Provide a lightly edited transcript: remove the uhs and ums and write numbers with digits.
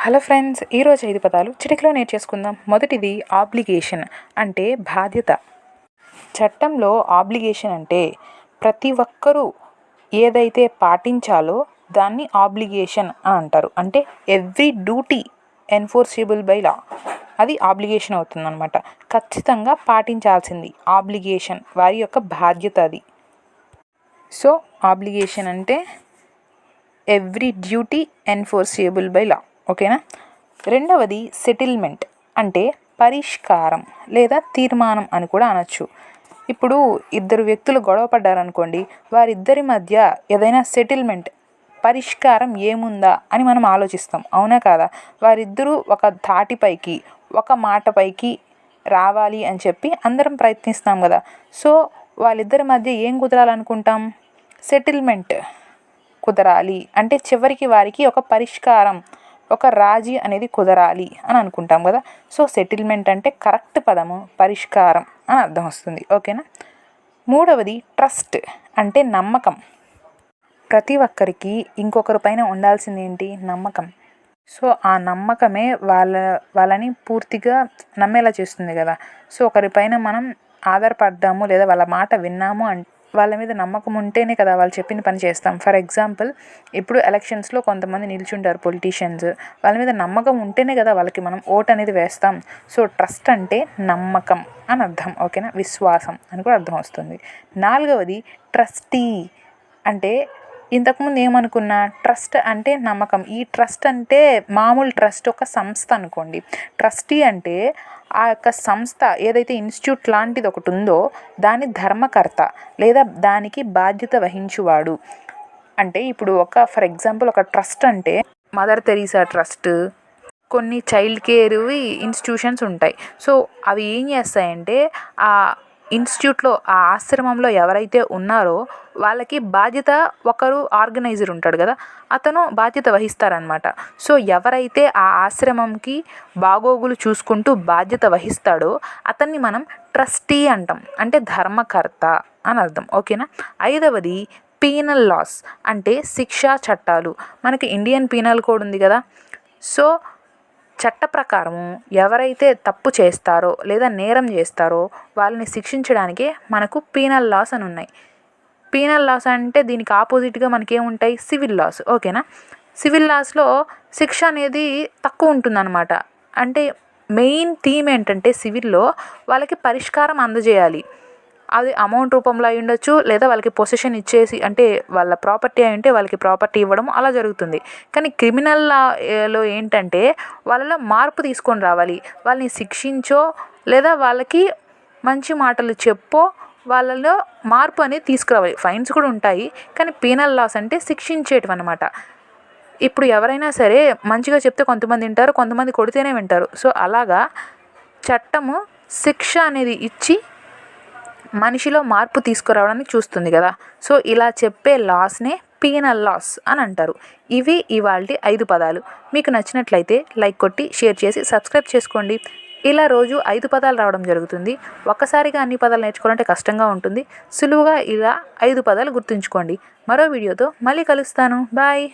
Hello friends, ఈరోజు 5 పదాలు చిటికలో నేర్చేసుకుందాం. మొదటిది ఆబ్లిగేషన్ అంటే బాధ్యత. చట్టంలో ఆబ్లిగేషన్ అంటే ప్రతి ఒక్కరూ ఏదైతే పాటించాలో దాన్ని ఆబ్లిగేషన్ అని అంటారు. అంటే every duty enforceable by law, అది ఆబ్లిగేషన్ అవుతుందన్నమాట. ఖచ్చితంగా పాటించాల్సింది ఆబ్లిగేషన్, వారి యొక్క బాధ్యత అది. సో ఆబ్లిగేషన్ అంటే every duty enforceable by law. ఓకేనా. రెండవది సెటిల్మెంట్ అంటే పరిష్కారం లేదా తీర్మానం అని కూడా అనొచ్చు. ఇప్పుడు ఇద్దరు వ్యక్తులు గొడవ పడ్డారనుకోండి, వారిద్దరి మధ్య ఏదైనా సెటిల్మెంట్, పరిష్కారం ఏముందా అని మనం ఆలోచిస్తాం, అవునా కాదా? వారిద్దరూ ఒక తాటిపైకి, ఒక మాటపైకి రావాలి అని చెప్పి అందరం ప్రయత్నిస్తాం కదా. సో వాళ్ళిద్దరి మధ్య ఏం కుదరాలనుకుంటాం? సెటిల్మెంట్ కుదరాలి అంటే చివరికి వారికి ఒక పరిష్కారం, ఒక రాజీ అనేది కుదరాలి అని అనుకుంటాం కదా. సో సెటిల్మెంట్ అంటే కరెక్ట్ పదము పరిష్కారం అని అర్థం వస్తుంది. ఓకేనా. మూడవది ట్రస్ట్ అంటే నమ్మకం. ప్రతి ఒక్కరికి ఇంకొకరి పైన ఉండాల్సింది ఏంటి? నమ్మకం. సో ఆ నమ్మకమే వాళ్ళని పూర్తిగా నమ్మేలా చేస్తుంది కదా. సో ఒకరిపైన మనం ఆధారపడ్డాము లేదా వాళ్ళ మాట విన్నాము అంటే వాళ్ళ మీద నమ్మకం ఉంటేనే కదా వాళ్ళు చెప్పిన పని చేస్తాం. ఫర్ ఎగ్జాంపుల్, ఇప్పుడు ఎలక్షన్స్లో కొంతమంది నిల్చుంటారు పొలిటీషియన్స్, వాళ్ళ మీద నమ్మకం ఉంటేనే కదా వాళ్ళకి మనం ఓట్ అనేది వేస్తాం. సో ట్రస్ట్ అంటే నమ్మకం అని అర్థం. ఓకేనా. విశ్వాసం అని కూడా అర్థం వస్తుంది. నాలుగవది ట్రస్టీ అంటే ఇంతకుముందు ఏమనుకున్నా, ట్రస్ట్ అంటే నమ్మకం. ఈ ట్రస్ట్ అంటే మామూలు ట్రస్ట్ ఒక సంస్థ అనుకోండి. ట్రస్టీ అంటే ఆ యొక్క సంస్థ ఏదైతే ఇన్స్టిట్యూట్ లాంటిది ఒకటి ఉందో దాని ధర్మకర్త లేదా దానికి బాధ్యత వహించువాడు. అంటే ఇప్పుడు ఫర్ ఎగ్జాంపుల్ ఒక ట్రస్ట్ అంటే మదర్ తెరీసా ట్రస్ట్, కొన్ని చైల్డ్ కేర్ ఇన్స్టిట్యూషన్స్ ఉంటాయి. సో అవి ఏం చేస్తాయంటే ఆ ఇన్స్టిట్యూట్లో, ఆ ఆశ్రమంలో ఎవరైతే ఉన్నారో వాళ్ళకి బాధ్యత, ఒకరు ఆర్గనైజర్ ఉంటాడు కదా, అతను బాధ్యత వహిస్తారనమాట. సో ఎవరైతే ఆ ఆశ్రమంకి బాగోగులు చూసుకుంటూ బాధ్యత వహిస్తాడో అతన్ని మనం ట్రస్టీ అంటాం. అంటే ధర్మకర్త అని అర్థం. ఓకేనా. ఐదవది పీనల్ లాస్ అంటే శిక్షా చట్టాలు. మనకి ఇండియన్ పీనల్ కోడ్ ఉంది కదా. సో చట్ట ప్రకారము ఎవరైతే తప్పు చేస్తారో లేదా నేరం చేస్తారో వాళ్ళని శిక్షించడానికే మనకు పీనల్ లాస్ అని ఉన్నాయి. పీనల్ లాస్ అంటే దీనికి ఆపోజిట్గా మనకేముంటాయి? Civil loss. ఓకేనా. సివిల్ లాస్లో శిక్ష అనేది తక్కువ ఉంటుందన్నమాట. అంటే మెయిన్ థీమ్ ఏంటంటే సివిల్లో వాళ్ళకి పరిష్కారం అందజేయాలి. అది అమౌంట్ రూపంలో అయి ఉండొచ్చు, లేదా వాళ్ళకి పొసెషన్ ఇచ్చేసి, అంటే వాళ్ళ ప్రాపర్టీ అయి ఉంటే వాళ్ళకి ప్రాపర్టీ ఇవ్వడం అలా జరుగుతుంది. కానీ క్రిమినల్లో ఏంటంటే వాళ్ళలో మార్పు తీసుకొని రావాలి. వాళ్ళని శిక్షించో లేదా వాళ్ళకి మంచి మాటలు చెప్పో వాళ్ళలో మార్పు అనేది తీసుకురావాలి. ఫైన్స్ కూడా ఉంటాయి, కానీ పీనల్ లాస్ అంటే శిక్షించేటివి అనమాట. ఇప్పుడు ఎవరైనా సరే మంచిగా చెప్తే కొంతమంది వింటారు, కొంతమంది కొడితేనే వింటారు. సో అలాగా చట్టము శిక్ష అనేది ఇచ్చి మనిషిలో మార్పు తీసుకురావడానికి చూస్తుంది కదా. సో ఇలా చెప్పే లాస్నే పీనల్ లాస్ అని అంటారు. ఇవి ఇవాల్టి 5 పదాలు. మీకు నచ్చినట్లయితే లైక్ కొట్టి షేర్ చేసి సబ్స్క్రైబ్ చేసుకోండి. ఇలా రోజు 5 పదాలు రావడం జరుగుతుంది. ఒక్కసారిగా అన్ని పదాలు నేర్చుకోవాలంటే కష్టంగా ఉంటుంది. సులువుగా ఇలా 5 పదాలు గుర్తుంచుకోండి. మరో వీడియోతో మళ్ళీ కలుస్తాను. బాయ్.